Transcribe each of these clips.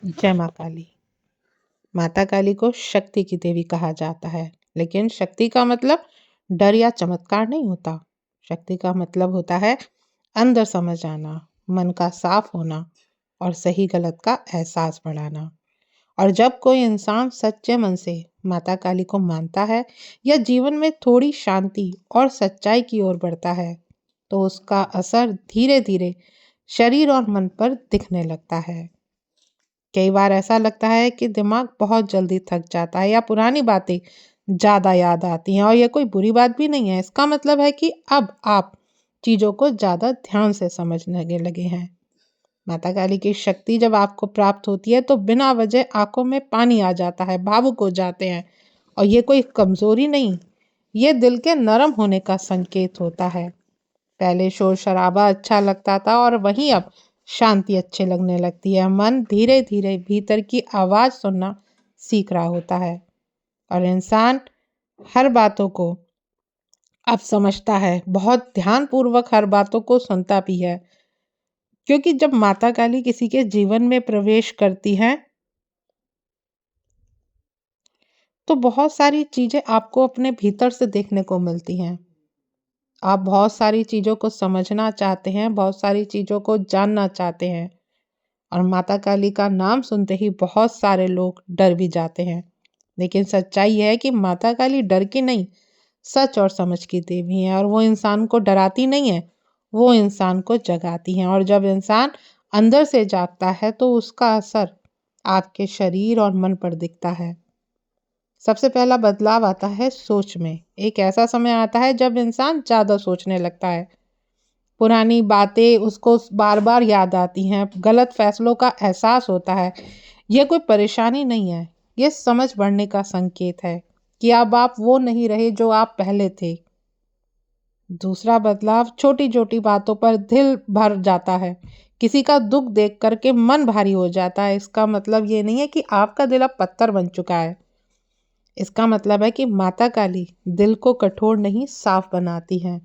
जय माँ काली। माता काली को शक्ति की देवी कहा जाता है, लेकिन शक्ति का मतलब डर या चमत्कार नहीं होता। शक्ति का मतलब होता है अंदर समझ आना, मन का साफ होना और सही गलत का एहसास बढ़ाना। और जब कोई इंसान सच्चे मन से माता काली को मानता है या जीवन में थोड़ी शांति और सच्चाई की ओर बढ़ता है, तो उसका असर धीरे धीरे शरीर और मन पर दिखने लगता है। कई बार ऐसा लगता है कि दिमाग बहुत जल्दी थक जाता है या पुरानी बातें ज़्यादा याद आती हैं, और ये कोई बुरी बात भी नहीं है। इसका मतलब है कि अब आप चीज़ों को ज़्यादा ध्यान से समझने लगे हैं। माता काली की शक्ति जब आपको प्राप्त होती है तो बिना वजह आंखों में पानी आ जाता है, भावुक हो जाते हैं। और ये कोई कमजोरी नहीं, ये दिल के नरम होने का संकेत होता है। पहले शोर शराबा अच्छा लगता था और वहीं अब शांति अच्छे लगने लगती है। मन धीरे धीरे भीतर की आवाज सुनना सीख रहा होता है और इंसान हर बातों को अब समझता है, बहुत ध्यान पूर्वक हर बातों को सुनता भी है। क्योंकि जब माता काली किसी के जीवन में प्रवेश करती हैं तो बहुत सारी चीजें आपको अपने भीतर से देखने को मिलती हैं। आप बहुत सारी चीजों को समझना चाहते हैं, बहुत सारी चीजों को जानना चाहते हैं। और माता काली का नाम सुनते ही बहुत सारे लोग डर भी जाते हैं, लेकिन सच्चाई है कि माता काली डर की नहीं, सच और समझ की देवी है। और वो इंसान को डराती नहीं है, वो इंसान को जगाती है। और जब इंसान अंदर से जागता है तो उसका असर आपके शरीर और मन पर दिखता है। सबसे पहला बदलाव आता है सोच में। एक ऐसा समय आता है जब इंसान ज्यादा सोचने लगता है, पुरानी बातें उसको बार बार याद आती हैं, गलत फैसलों का एहसास होता है। यह कोई परेशानी नहीं है, ये समझ बढ़ने का संकेत है कि अब आप वो नहीं रहे जो आप पहले थे। दूसरा बदलाव छोटी छोटी बातों पर दिल भर जाता है। किसी का दुख देख करके मन भारी हो जाता है। इसका मतलब ये नहीं है कि आपका दिल अब पत्थर बन चुका है, इसका मतलब है कि माता काली दिल को कठोर नहीं साफ बनाती हैं।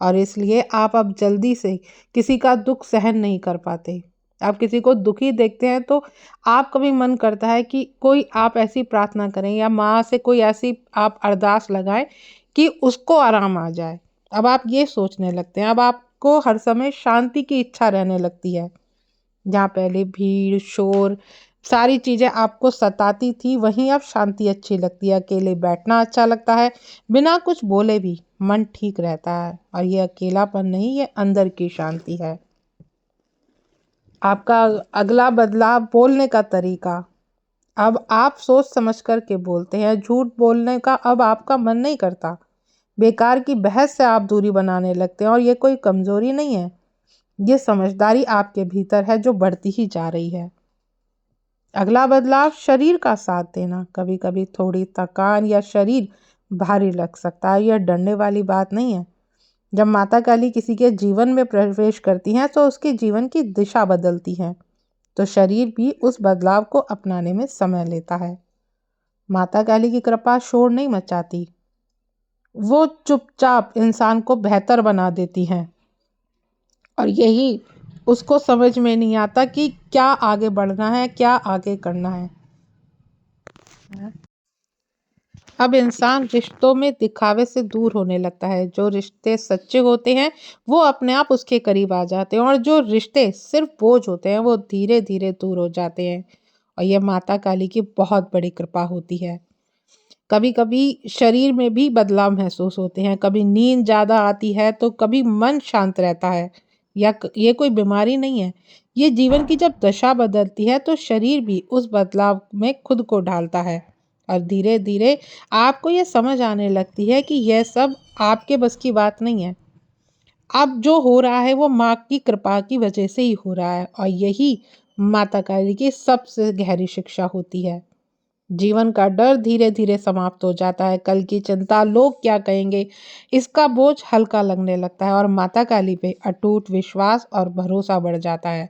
और इसलिए आप अब जल्दी से किसी का दुख सहन नहीं कर पाते। आप किसी को दुखी देखते हैं तो आप कभी मन करता है कि कोई आप ऐसी प्रार्थना करें या माँ से कोई ऐसी आप अरदास लगाएं कि उसको आराम आ जाए। अब आप ये सोचने लगते हैं, अब आपको हर समय शांति की इच्छा रहने लगती है। जहाँ पहले भीड़ शोर सारी चीजें आपको सताती थी, वहीं अब शांति अच्छी लगती है। अकेले बैठना अच्छा लगता है, बिना कुछ बोले भी मन ठीक रहता है। और ये अकेलापन नहीं, ये अंदर की शांति है। आपका अगला बदलाव बोलने का तरीका। अब आप सोच समझ कर के बोलते हैं, झूठ बोलने का अब आपका मन नहीं करता। बेकार की बहस से आप दूरी बनाने लगते हैं, और ये कोई कमजोरी नहीं है, ये समझदारी आपके भीतर है जो बढ़ती ही जा रही है। अगला बदलाव शरीर का साथ देना। कभी कभी थोड़ी थकान या शरीर भारी लग सकता है, यह डरने वाली बात नहीं है। जब माता काली किसी के जीवन में प्रवेश करती हैं तो उसके जीवन की दिशा बदलती है, तो शरीर भी उस बदलाव को अपनाने में समय लेता है। माता काली की कृपा शोर नहीं मचाती, वो चुपचाप इंसान को बेहतर बना देती हैं। और यही उसको समझ में नहीं आता कि क्या आगे बढ़ना है, क्या आगे करना है। अब इंसान रिश्तों में दिखावे से दूर होने लगता है। जो रिश्ते सच्चे होते हैं वो अपने आप उसके करीब आ जाते हैं, और जो रिश्ते सिर्फ बोझ होते हैं वो धीरे धीरे दूर हो जाते हैं। और यह माता काली की बहुत बड़ी कृपा होती है। कभी कभी शरीर में भी बदलाव महसूस होते हैं, कभी नींद ज़्यादा आती है तो कभी मन शांत रहता है। ये कोई बीमारी नहीं है, ये जीवन की जब दशा बदलती है तो शरीर भी उस बदलाव में खुद को ढालता है। और धीरे धीरे आपको ये समझ आने लगती है कि यह सब आपके बस की बात नहीं है। अब जो हो रहा है वो माँ की कृपा की वजह से ही हो रहा है, और यही माता काली की सबसे गहरी शिक्षा होती है। जीवन का डर धीरे धीरे समाप्त हो जाता है। कल की चिंता, लोग क्या कहेंगे, इसका बोझ हल्का लगने लगता है। और माता काली पे अटूट विश्वास और भरोसा बढ़ जाता है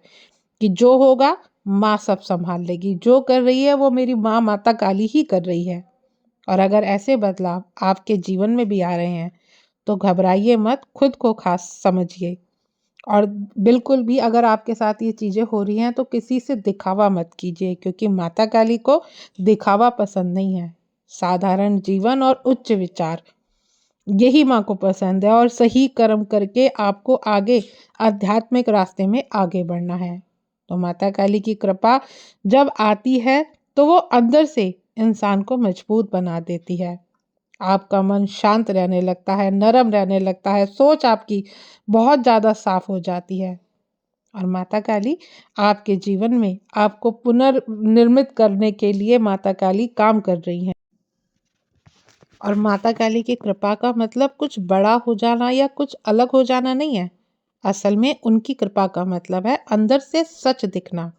कि जो होगा माँ सब संभाल लेगी, जो कर रही है वो मेरी माँ माता काली ही कर रही है। और अगर ऐसे बदलाव आपके जीवन में भी आ रहे हैं तो घबराइए मत, खुद को खास समझिए और बिल्कुल भी अगर आपके साथ ये चीज़ें हो रही हैं तो किसी से दिखावा मत कीजिए, क्योंकि माता काली को दिखावा पसंद नहीं है। साधारण जीवन और उच्च विचार यही माँ को पसंद है, और सही कर्म करके आपको आगे आध्यात्मिक रास्ते में आगे बढ़ना है। तो माता काली की कृपा जब आती है तो वो अंदर से इंसान को मजबूत बना देती है। आपका मन शांत रहने लगता है, नरम रहने लगता है, सोच आपकी बहुत ज़्यादा साफ हो जाती है। और माता काली आपके जीवन में आपको पुनर्निर्मित करने के लिए माता काली काम कर रही हैं। और माता काली की कृपा का मतलब कुछ बड़ा हो जाना या कुछ अलग हो जाना नहीं है। असल में उनकी कृपा का मतलब है अंदर से सच दिखना,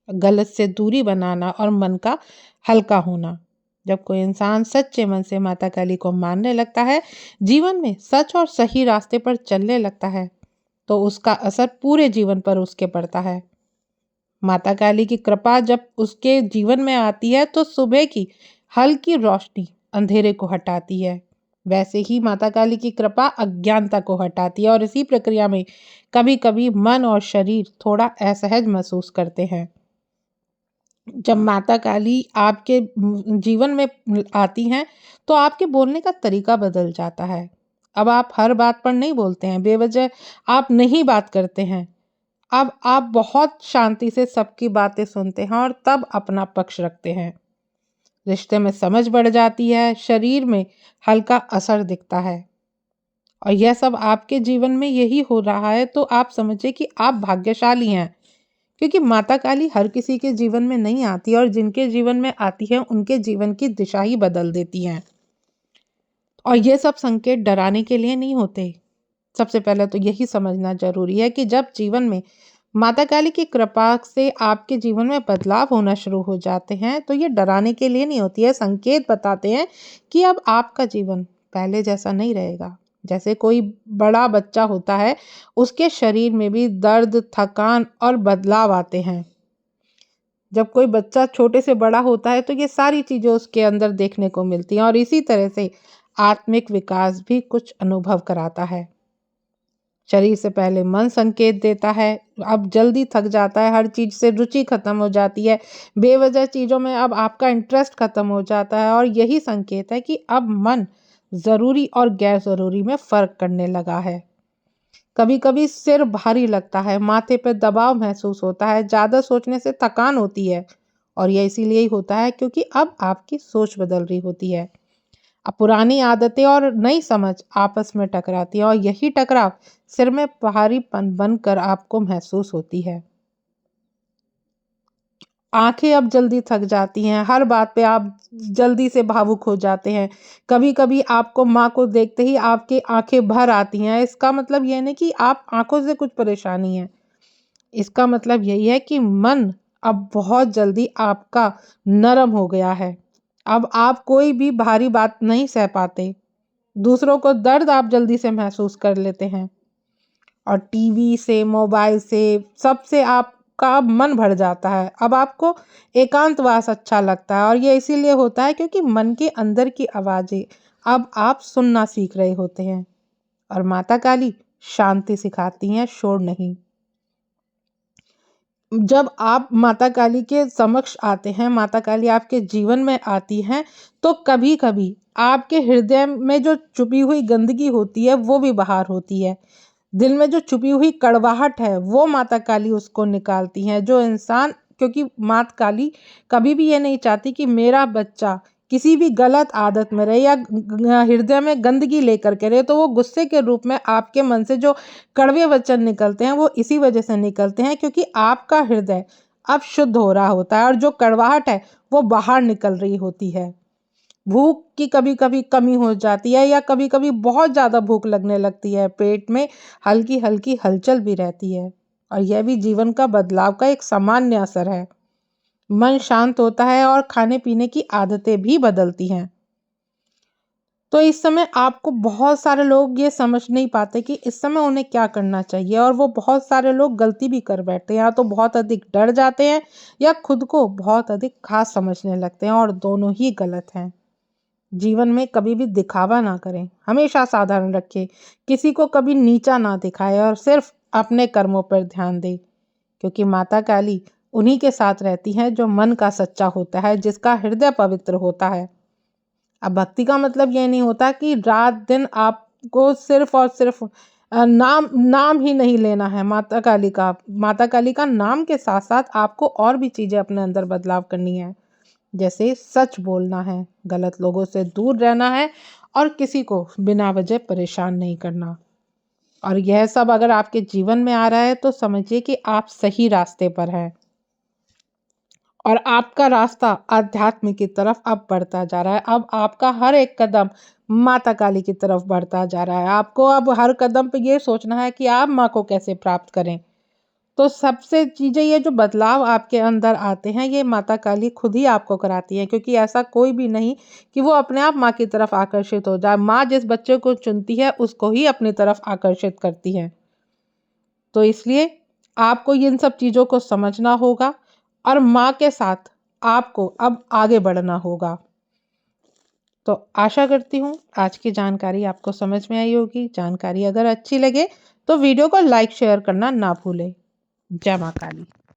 गलत से दूरी बनाना और मन का हल्का होना। जब कोई इंसान सच्चे मन से माता काली को मानने लगता है, जीवन में सच और सही रास्ते पर चलने लगता है, तो उसका असर पूरे जीवन पर उसके पड़ता है। माता काली की कृपा जब उसके जीवन में आती है तो सुबह की हल्की रोशनी अंधेरे को हटाती है। वैसे ही माता काली की कृपा अज्ञानता को हटाती है, और इसी प्रक्रिया में कभी कभी मन और शरीर थोड़ा असहज महसूस करते हैं। जब माता काली आपके जीवन में आती हैं तो आपके बोलने का तरीका बदल जाता है। अब आप हर बात पर नहीं बोलते हैं, बेवजह आप नहीं बात करते हैं। अब आप बहुत शांति से सबकी बातें सुनते हैं और तब अपना पक्ष रखते हैं। रिश्ते में समझ बढ़ जाती है, शरीर में हल्का असर दिखता है। और यह सब आपके जीवन में यही हो रहा है तो आप समझिए कि आप भाग्यशाली हैं, क्योंकि माता काली हर किसी के जीवन में नहीं आती, और जिनके जीवन में आती है उनके जीवन की दिशा ही बदल देती हैं। और ये सब संकेत डराने के लिए नहीं होते। सबसे पहले तो यही समझना जरूरी है कि जब जीवन में माता काली की कृपा से आपके जीवन में बदलाव होना शुरू हो जाते हैं तो ये डराने के लिए नहीं होती है, संकेत बताते हैं कि अब आपका जीवन पहले जैसा नहीं रहेगा। जैसे कोई बड़ा बच्चा होता है, उसके शरीर में भी दर्द, थकान और बदलाव आते हैं। जब कोई बच्चा छोटे से बड़ा होता है तो ये सारी चीजें उसके अंदर देखने को मिलती हैं, और इसी तरह से आत्मिक विकास भी कुछ अनुभव कराता है। शरीर से पहले मन संकेत देता है, अब जल्दी थक जाता है, हर चीज से रुचि खत्म हो जाती है, बेवजह चीजों में अब आपका इंटरेस्ट खत्म हो जाता है, और यही संकेत है कि अब मन जरूरी और गैर जरूरी में फर्क करने लगा है। कभी कभी सिर भारी लगता है, माथे पर दबाव महसूस होता है, ज्यादा सोचने से थकान होती है, और यह इसीलिए ही होता है क्योंकि अब आपकी सोच बदल रही होती है। अब पुरानी आदतें और नई समझ आपस में टकराती है, और यही टकराव सिर में भारीपन बनकर आपको महसूस होती है। आंखें अब जल्दी थक जाती हैं, हर बात पे आप जल्दी से भावुक हो जाते हैं। कभी कभी आपको माँ को देखते ही आपकी आंखें भर आती हैं। इसका मतलब यह नहीं कि आप आंखों से कुछ परेशानी है, इसका मतलब यही है कि मन अब बहुत जल्दी आपका नरम हो गया है। अब आप कोई भी भारी बात नहीं सह पाते, दूसरों को दर्द आप जल्दी से महसूस कर लेते हैं, और टीवी से, मोबाइल से, सबसे आपका अब मन भर जाता है। अब आपको एकांतवास अच्छा लगता है, और ये इसीलिए होता है क्योंकि मन के अंदर की आवाजें अब आप सुनना सीख रहे होते हैं। और माता काली शांति सिखाती हैं, शोर नहीं। जब आप माता काली के समक्ष आते हैं, माता काली आपके जीवन में आती हैं, तो कभी कभी आपके हृदय में जो छुपी हुई गंदगी होती है वो भी बाहर होती है। दिल में जो छुपी हुई कड़वाहट है वो माता काली उसको निकालती हैं। जो इंसान, क्योंकि माता काली कभी भी ये नहीं चाहती कि मेरा बच्चा किसी भी गलत आदत में रहे या हृदय में गंदगी लेकर के रहे, तो वो गुस्से के रूप में आपके मन से जो कड़वे वचन निकलते हैं वो इसी वजह से निकलते हैं क्योंकि आपका हृदय अब शुद्ध हो रहा होता है, और जो कड़वाहट है वो बाहर निकल रही होती है। भूख की कभी कभी कमी हो जाती है, या कभी कभी बहुत ज़्यादा भूख लगने लगती है, पेट में हल्की हल्की हलचल भी रहती है, और यह भी जीवन का बदलाव का एक सामान्य असर है। मन शांत होता है और खाने पीने की आदतें भी बदलती हैं। तो इस समय आपको बहुत सारे लोग ये समझ नहीं पाते कि इस समय उन्हें क्या करना चाहिए, और वो बहुत सारे लोग गलती भी कर बैठते हैं, या तो बहुत अधिक डर जाते हैं या खुद को बहुत अधिक खास समझने लगते हैं, और दोनों ही गलत हैं। जीवन में कभी भी दिखावा ना करें, हमेशा साधारण रखें, किसी को कभी नीचा ना दिखाएं, और सिर्फ अपने कर्मों पर ध्यान दें, क्योंकि माता काली उन्हीं के साथ रहती हैं जो मन का सच्चा होता है, जिसका हृदय पवित्र होता है। अब भक्ति का मतलब ये नहीं होता कि रात दिन आपको सिर्फ और सिर्फ नाम नाम ही नहीं लेना है माता काली का। माता काली का नाम के साथ साथ आपको और भी चीज़ें अपने अंदर बदलाव करनी है, जैसे सच बोलना है, गलत लोगों से दूर रहना है और किसी को बिना वजह परेशान नहीं करना। और यह सब अगर आपके जीवन में आ रहा है तो समझिए कि आप सही रास्ते पर हैं और आपका रास्ता आध्यात्म की तरफ अब बढ़ता जा रहा है। अब आपका हर एक कदम माता काली की तरफ बढ़ता जा रहा है। आपको अब हर कदम पे ये सोचना है कि आप माँ को कैसे प्राप्त करें। तो सबसे चीज़ें, ये जो बदलाव आपके अंदर आते हैं, ये माता काली खुद ही आपको कराती हैं, क्योंकि ऐसा कोई भी नहीं कि वो अपने आप माँ की तरफ आकर्षित हो जाए। माँ जिस बच्चे को चुनती है उसको ही अपनी तरफ आकर्षित करती है। तो इसलिए आपको इन सब चीज़ों को समझना होगा और माँ के साथ आपको अब आगे बढ़ना होगा। तो आशा करती हूँ आज की जानकारी आपको समझ में आई होगी। जानकारी अगर अच्छी लगे तो वीडियो को लाइक शेयर करना ना भूलें। जय माँ काली।